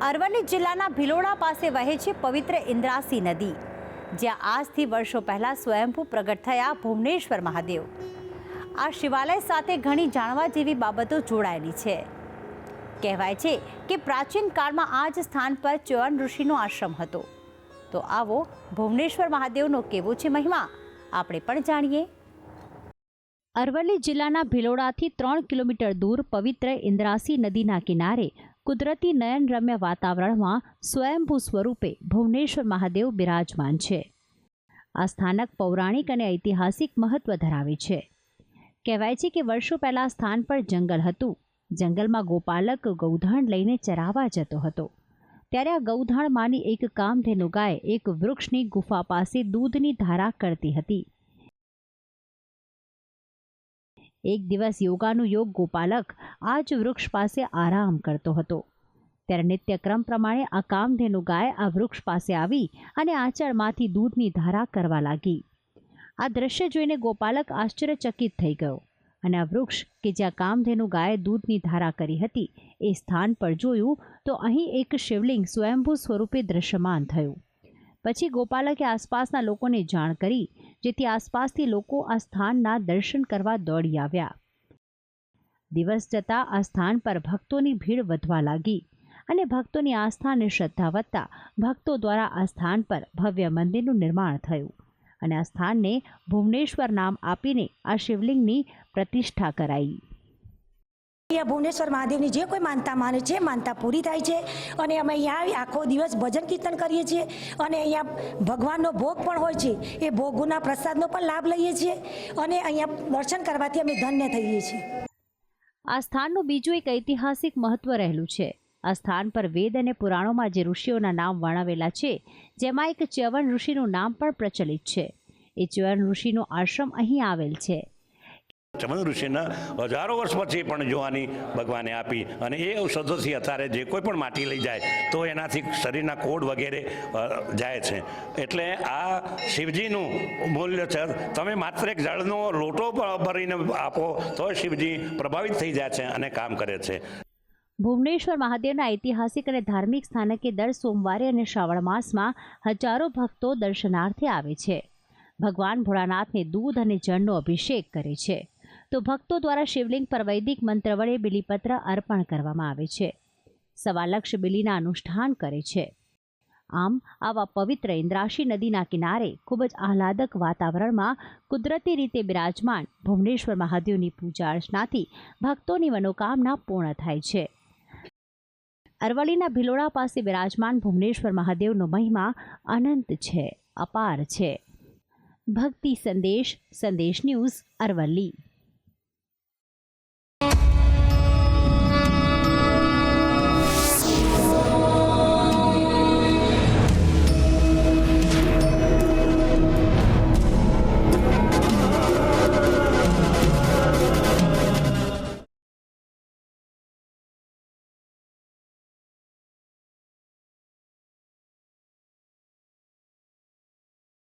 અરવલ્લી જિલ્લાના ભિલોડા પાસે વહે છે પવિત્ર ઇન્દ્રાસી નદી, જ્યાં આજથી વર્ષો પહેલા સ્વયંભૂ પ્રગટ થયા ભુવનેશ્વર મહાદેવ. આ શિવાલય સાથે ઘણી જાણવા જેવી બાબતો જોડાયેલી છે. કહેવાય છે કે પ્રાચીન કાળમાં આ જ સ્થાન પર ચ્યવન ઋષિનો આશ્રમ હતો. તો આવો ભુવનેશ્વર મહાદેવનો કેવો છે મહિમા, આપણે પણ જાણીએ. અરવલ્લી જિલ્લાના ભિલોડાથી 3 કિલોમીટર દૂર પવિત્ર ઇન્દ્રાસી નદીના કિનારે કુદરતી નયનરમ્ય વાતાવરણમાં સ્વયંભૂ સ્વરૂપે ભુવનેશ્વર મહાદેવ બિરાજમાન છે. આ સ્થાનક પૌરાણિક અને ઐતિહાસિક મહત્વ ધરાવે છે. કહેવાય છે કે વર્ષો પહેલા સ્થાન પર જંગલ હતું. જંગલમાં ગોપાલક ગૌધાણ લઈને ચરાવવા જતો હતો. ત્યારે આ ગૌધાણમાંની એક કામધેનુ ગાય એક વૃક્ષની ગુફા પાસે દૂધની ધારા કરતી હતી. એક દિવસ યોગાનું યોગ ગોપાલક આ જ વૃક્ષ પાસે આરામ કરતો હતો. ત્યારે નિત્યક્રમ પ્રમાણે આ કામધેનુ ગાય આ વૃક્ષ પાસે આવી અને આંચળમાંથી દૂધની ધારા કરવા લાગી. આ દ્રશ્ય જોઈને ગોપાલક આશ્ચર્યચકિત થઈ ગયો અને આ વૃક્ષ કે જ્યાં કામધેનુ ગાયે દૂધની ધારા કરી હતી એ સ્થાન પર જોયું તો અહીં એક શિવલિંગ સ્વયંભૂ સ્વરૂપે દ્રશ્યમાન થયું. પછી ગોપાલકે આસપાસના લોકોને જાણ કરી, જેથી આસપાસથી લોકો આ સ્થાનના દર્શન કરવા દોડી આવ્યા. દિવસ જતાં આ સ્થાન પર ભક્તોની ભીડ વધવા લાગી અને ભક્તોની આસ્થા અને શ્રદ્ધા વધતા ભક્તો દ્વારા આ સ્થાન પર ભવ્ય મંદિરનું નિર્માણ થયું અને આ સ્થાનને ભુવનેશ્વર નામ આપીને આ શિવલિંગની પ્રતિષ્ઠા કરાઈ. અહીંયા ભુવનેશ્વર મહાદેવની જે કોઈ માનતા માને છે, માનતા પૂરી થાય છે. અને અમે અહીંયા આખો દિવસ ભજન કીર્તન કરીએ છીએ અને અહીંયા ભગવાનનો ભોગ પણ હોય છે. એ ભોગના પ્રસાદનો પણ લાભ લઈએ છીએ અને અહીંયા દર્શન કરવાથી અમે ધન્ય થઈએ છીએ. આ સ્થાનનું બીજું એક ઐતિહાસિક મહત્વ રહેલું છે. આ સ્થાન પર વેદ અને પુરાણોમાં જે ઋષિઓના નામ વર્ણવેલા છે, જેમાં એક ચ્યવન ઋષિનું નામ પણ પ્રચલિત છે. એ ચ્યવન ઋષિનો આશ્રમ અહીં આવેલ છે. ચ્યવન ઋષિના હજારો વર્ષ પછી પણ જોવાની ભગવાને આપી અને એ ઔષધોથી અત્યારે જે કોઈ પણ માટી લઈ જાય તો એનાથી શરીરના કોડ વગેરે જાય છે. એટલે આ શિવજીનું મૂલ્ય છે. તમે માત્ર એક જળનો લોટો ભરીને આપો તો શિવજી પ્રભાવિત થઈ જાય છે અને કામ કરે છે. ભુવનેશ્વર મહાદેવના ઐતિહાસિક અને ધાર્મિક સ્થાનકે દર સોમવારે અને શ્રાવણ માસમાં હજારો ભક્તો દર્શનાર્થે આવે છે. ભગવાન ભોળાનાથને દૂધ અને જળનો અભિષેક કરે છે. તો ભક્તો દ્વારા શિવલિંગ પર વૈદિક મંત્ર વડે બિલીપત્ર અર્પણ કરવામાં આવે છે. સવાલક્ષ બિલીના અનુષ્ઠાન કરે છે. આમ આવા પવિત્ર ઇન્દ્રાસી નદીના કિનારે ખૂબ જ આહલાદક વાતાવરણમાં કુદરતી રીતે બિરાજમાન ભુવનેશ્વર મહાદેવની પૂજા અર્ચનાથી ભક્તોની મનોકામના પૂર્ણ થાય છે. અરવલ્લીના ભિલોડા પાસે બિરાજમાન ભુવનેશ્વર મહાદેવનો મહિમા અનંત છે, અપાર છે. ભક્તિ સંદેશ, સંદેશ ન્યૂઝ, અરવલ્લી.